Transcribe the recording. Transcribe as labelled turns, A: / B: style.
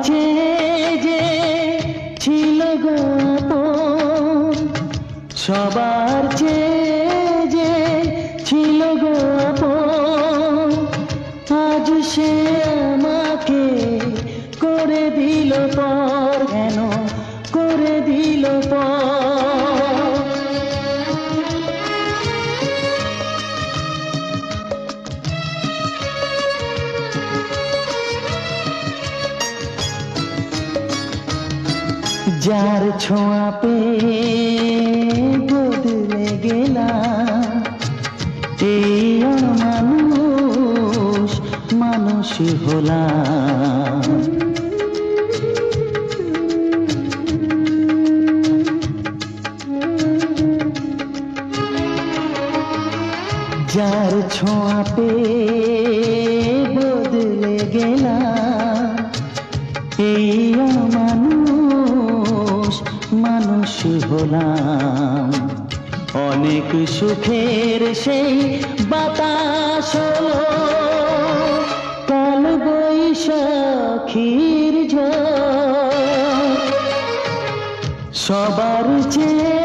A: চেয়ে যে ছিল গো আপন, সবার চেয়ে যে ছিল গো আপন, আজ সে আমাকে করে দিল পর, কেন করে দিল পর। যার ছোঁয়া পেয়ে বদলে গেলাম, এই অমানুষ মানুষ হলাম। যার ছোঁয়া পেয়ে বদলে গেলাম, এই অমানুষ মানুষ হলাম। অনেক সুখের সেই বাতাস হলো কাল বৈশাখীর ঝড়, সবার চেয়ে